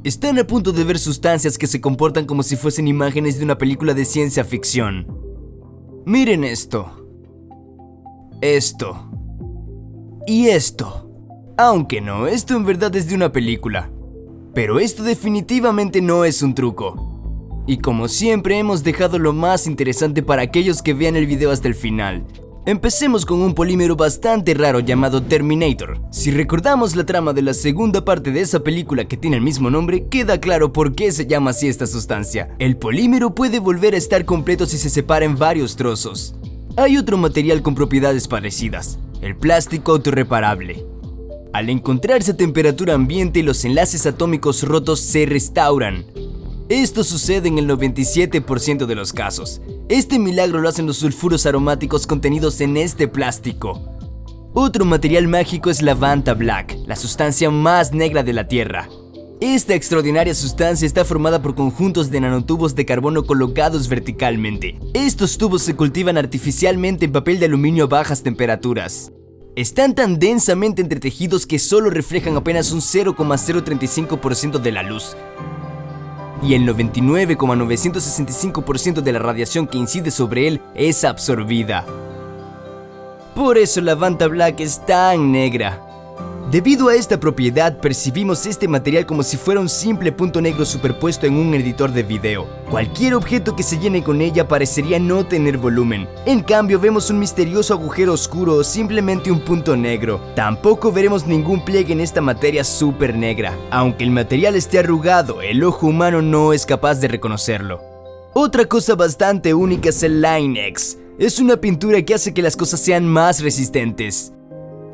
Están a punto de ver sustancias que se comportan como si fuesen imágenes de una película de ciencia ficción. Miren esto. Esto. Y esto. Aunque no, esto en verdad es de una película. Pero esto definitivamente no es un truco. Y como siempre hemos dejado lo más interesante para aquellos que vean el video hasta el final. Empecemos con un polímero bastante raro llamado Terminator. Si recordamos la trama de la segunda parte de esa película que tiene el mismo nombre, queda claro por qué se llama así esta sustancia. El polímero puede volver a estar completo si se separa en varios trozos. Hay otro material con propiedades parecidas, el plástico autorreparable. Al encontrarse a temperatura ambiente, los enlaces atómicos rotos se restauran. Esto sucede en el 97% de los casos. Este milagro lo hacen los sulfuros aromáticos contenidos en este plástico. Otro material mágico es la Vanta Black, la sustancia más negra de la Tierra. Esta extraordinaria sustancia está formada por conjuntos de nanotubos de carbono colocados verticalmente. Estos tubos se cultivan artificialmente en papel de aluminio a bajas temperaturas. Están tan densamente entretejidos que solo reflejan apenas un 0,035% de la luz. Y el 99,965% de la radiación que incide sobre él es absorbida. Por eso la Vanta Black es tan negra. Debido a esta propiedad, percibimos este material como si fuera un simple punto negro superpuesto en un editor de video. Cualquier objeto que se llene con ella parecería no tener volumen. En cambio, vemos un misterioso agujero oscuro o simplemente un punto negro. Tampoco veremos ningún pliegue en esta materia súper negra. Aunque el material esté arrugado, el ojo humano no es capaz de reconocerlo. Otra cosa bastante única es el Line-X. Es una pintura que hace que las cosas sean más resistentes.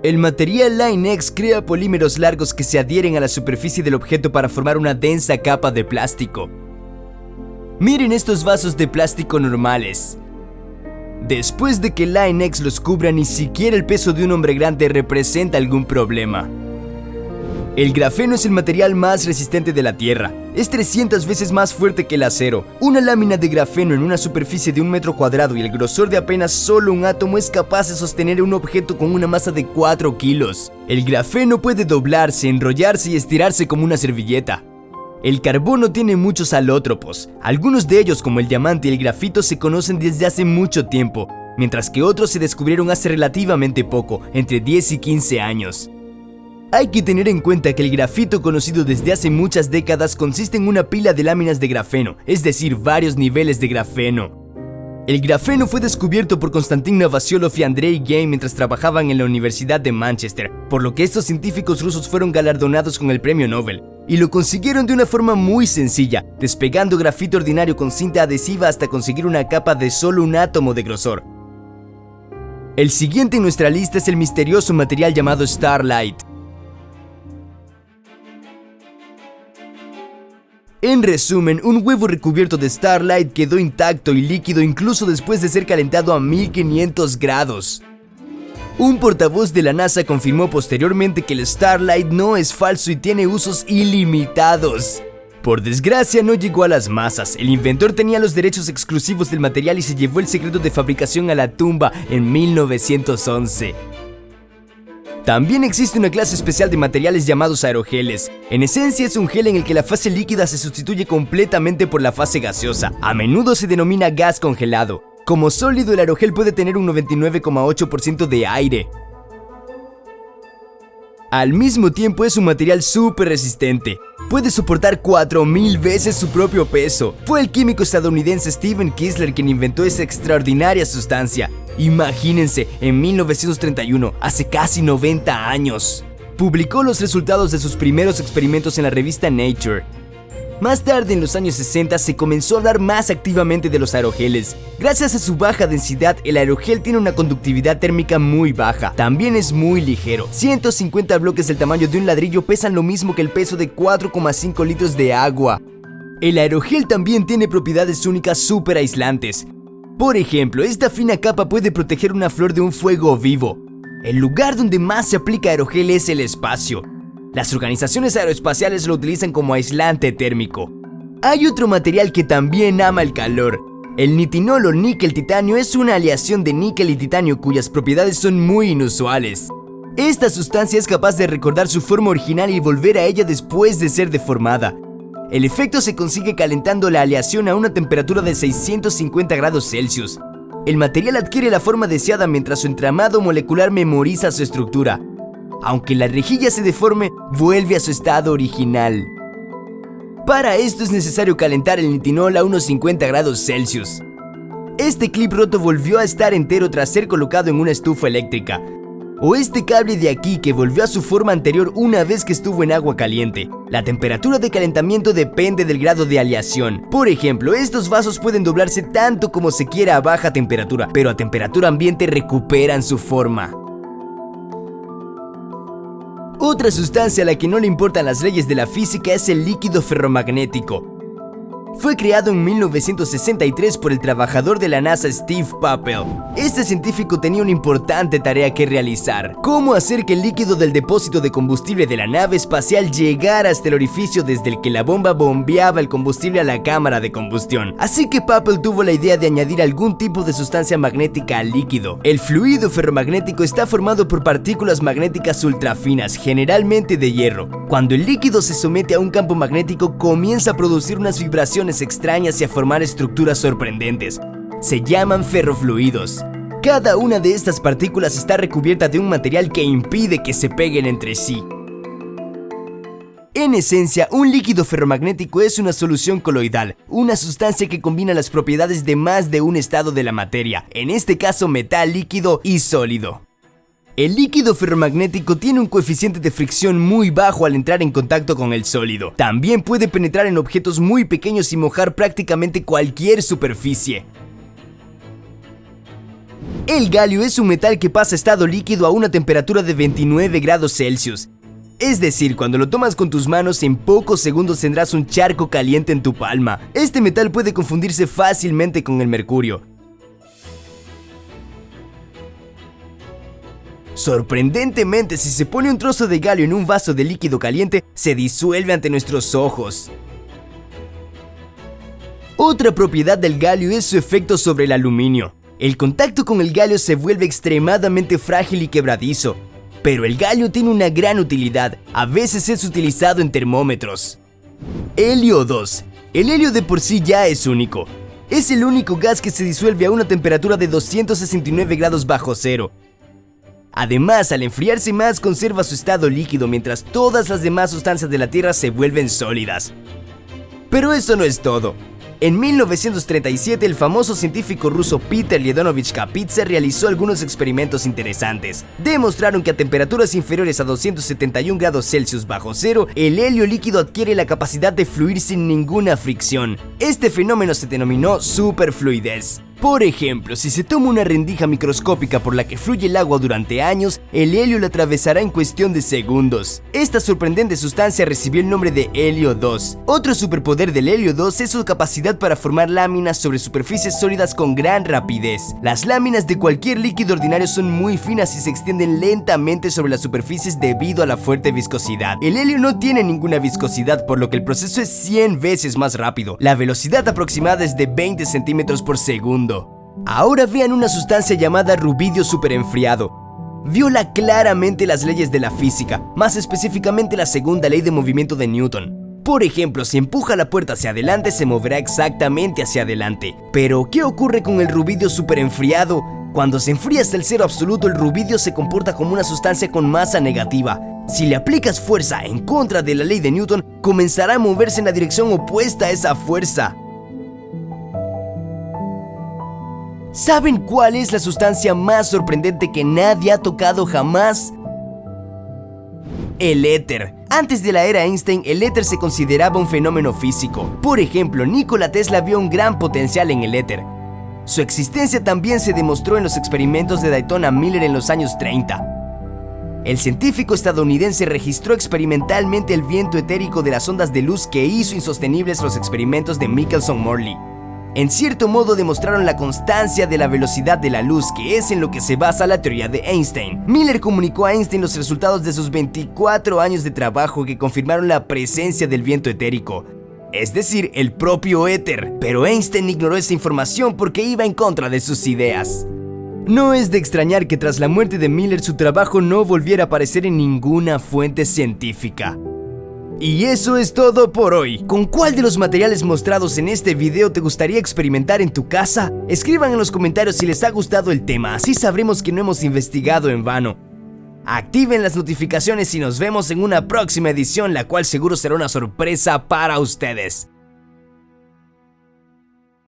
El material Line-X crea polímeros largos que se adhieren a la superficie del objeto para formar una densa capa de plástico. Miren estos vasos de plástico normales. Después de que Line-X los cubra, ni siquiera el peso de un hombre grande representa algún problema. El grafeno es el material más resistente de la Tierra. Es 300 veces más fuerte que el acero. Una lámina de grafeno en una superficie de 1 metro cuadrado y el grosor de apenas solo un átomo es capaz de sostener un objeto con una masa de 4 kilos. El grafeno puede doblarse, enrollarse y estirarse como una servilleta. El carbono tiene muchos alótropos. Algunos de ellos, como el diamante y el grafito, se conocen desde hace mucho tiempo, mientras que otros se descubrieron hace relativamente poco, entre 10 y 15 años. Hay que tener en cuenta que el grafito, conocido desde hace muchas décadas, consiste en una pila de láminas de grafeno, es decir, varios niveles de grafeno. El grafeno fue descubierto por Konstantin Novosiolov y Andrei Geim mientras trabajaban en la Universidad de Manchester, por lo que estos científicos rusos fueron galardonados con el premio Nobel. Y lo consiguieron de una forma muy sencilla, despegando grafito ordinario con cinta adhesiva hasta conseguir una capa de solo un átomo de grosor. El siguiente en nuestra lista es el misterioso material llamado Starlight. En resumen, un huevo recubierto de Starlight quedó intacto y líquido incluso después de ser calentado a 1500 grados. Un portavoz de la NASA confirmó posteriormente que el Starlight no es falso y tiene usos ilimitados. Por desgracia no llegó a las masas. El inventor tenía los derechos exclusivos del material y se llevó el secreto de fabricación a la tumba en 1911. También existe una clase especial de materiales llamados aerogeles. En esencia es un gel en el que la fase líquida se sustituye completamente por la fase gaseosa. A menudo se denomina gas congelado. Como sólido, el aerogel puede tener un 99,8% de aire. Al mismo tiempo es un material súper resistente. Puede soportar 4000 veces su propio peso. Fue el químico estadounidense Stephen Kistler quien inventó esa extraordinaria sustancia. Imagínense, en 1931, hace casi 90 años. Publicó los resultados de sus primeros experimentos en la revista Nature. Más tarde, en los años 60, se comenzó a hablar más activamente de los aerogeles. Gracias a su baja densidad, el aerogel tiene una conductividad térmica muy baja. También es muy ligero. 150 bloques del tamaño de un ladrillo pesan lo mismo que el peso de 4,5 litros de agua. El aerogel también tiene propiedades únicas súper aislantes. Por ejemplo, esta fina capa puede proteger una flor de un fuego vivo. El lugar donde más se aplica aerogel es el espacio. Las organizaciones aeroespaciales lo utilizan como aislante térmico. Hay otro material que también ama el calor. El nitinol o níquel titanio es una aleación de níquel y titanio cuyas propiedades son muy inusuales. Esta sustancia es capaz de recordar su forma original y volver a ella después de ser deformada. El efecto se consigue calentando la aleación a una temperatura de 650 grados Celsius. El material adquiere la forma deseada mientras su entramado molecular memoriza su estructura. Aunque la rejilla se deforme, vuelve a su estado original. Para esto es necesario calentar el nitinol a unos 50 grados Celsius. Este clip roto volvió a estar entero tras ser colocado en una estufa eléctrica. O este cable de aquí que volvió a su forma anterior una vez que estuvo en agua caliente. La temperatura de calentamiento depende del grado de aleación. Por ejemplo, estos vasos pueden doblarse tanto como se quiera a baja temperatura, pero a temperatura ambiente recuperan su forma. Otra sustancia a la que no le importan las leyes de la física es el líquido ferromagnético. Fue creado en 1963 por el trabajador de la NASA Steve Papel. Este científico tenía una importante tarea que realizar: cómo hacer que el líquido del depósito de combustible de la nave espacial llegara hasta el orificio desde el que la bomba bombeaba el combustible a la cámara de combustión. Así que Papel tuvo la idea de añadir algún tipo de sustancia magnética al líquido. El fluido ferromagnético está formado por partículas magnéticas ultrafinas, generalmente de hierro. Cuando el líquido se somete a un campo magnético, comienza a producir unas vibraciones extrañas y a formar estructuras sorprendentes. Se llaman ferrofluidos. Cada una de estas partículas está recubierta de un material que impide que se peguen entre sí. En esencia, un líquido ferromagnético es una solución coloidal, una sustancia que combina las propiedades de más de un estado de la materia, en este caso metal, líquido y sólido. El líquido ferromagnético tiene un coeficiente de fricción muy bajo al entrar en contacto con el sólido. También puede penetrar en objetos muy pequeños y mojar prácticamente cualquier superficie. El galio es un metal que pasa a estado líquido a una temperatura de 29 grados Celsius. Es decir, cuando lo tomas con tus manos, en pocos segundos tendrás un charco caliente en tu palma. Este metal puede confundirse fácilmente con el mercurio. Sorprendentemente, si se pone un trozo de galio en un vaso de líquido caliente, se disuelve ante nuestros ojos. Otra propiedad del galio es su efecto sobre el aluminio. El contacto con el galio se vuelve extremadamente frágil y quebradizo. Pero el galio tiene una gran utilidad, a veces es utilizado en termómetros. Helio 2. El helio de por sí ya es único. Es el único gas que se disuelve a una temperatura de 269 grados bajo cero. Además, al enfriarse más, conserva su estado líquido mientras todas las demás sustancias de la Tierra se vuelven sólidas. Pero eso no es todo. En 1937, el famoso científico ruso Peter Leonovich Kapitsa realizó algunos experimentos interesantes. Demostraron que a temperaturas inferiores a 271 grados Celsius bajo cero, el helio líquido adquiere la capacidad de fluir sin ninguna fricción. Este fenómeno se denominó superfluidez. Por ejemplo, si se toma una rendija microscópica por la que fluye el agua durante años, el helio la atravesará en cuestión de segundos. Esta sorprendente sustancia recibió el nombre de helio 2. Otro superpoder del helio 2 es su capacidad para formar láminas sobre superficies sólidas con gran rapidez. Las láminas de cualquier líquido ordinario son muy finas y se extienden lentamente sobre las superficies debido a la fuerte viscosidad. El helio no tiene ninguna viscosidad, por lo que el proceso es 100 veces más rápido. La velocidad aproximada es de 20 centímetros por segundo. Ahora vean una sustancia llamada rubidio superenfriado. Viola claramente las leyes de la física, más específicamente la segunda ley de movimiento de Newton. Por ejemplo, si empuja la puerta hacia adelante, se moverá exactamente hacia adelante. Pero, ¿qué ocurre con el rubidio superenfriado? Cuando se enfría hasta el cero absoluto, el rubidio se comporta como una sustancia con masa negativa. Si le aplicas fuerza en contra de la ley de Newton, comenzará a moverse en la dirección opuesta a esa fuerza. ¿Saben cuál es la sustancia más sorprendente que nadie ha tocado jamás? El éter. Antes de la era Einstein, el éter se consideraba un fenómeno físico. Por ejemplo, Nikola Tesla vio un gran potencial en el éter. Su existencia también se demostró en los experimentos de Daytona Miller en los años 30. El científico estadounidense registró experimentalmente el viento etérico de las ondas de luz que hizo insostenibles los experimentos de Michelson-Morley. En cierto modo demostraron la constancia de la velocidad de la luz, que es en lo que se basa la teoría de Einstein. Miller comunicó a Einstein los resultados de sus 24 años de trabajo que confirmaron la presencia del viento etérico, es decir, el propio éter. Pero Einstein ignoró esa información porque iba en contra de sus ideas. No es de extrañar que tras la muerte de Miller su trabajo no volviera a aparecer en ninguna fuente científica. Y eso es todo por hoy. ¿Con cuál de los materiales mostrados en este video te gustaría experimentar en tu casa? Escriban en los comentarios si les ha gustado el tema, así sabremos que no hemos investigado en vano. Activen las notificaciones y nos vemos en una próxima edición, la cual seguro será una sorpresa para ustedes.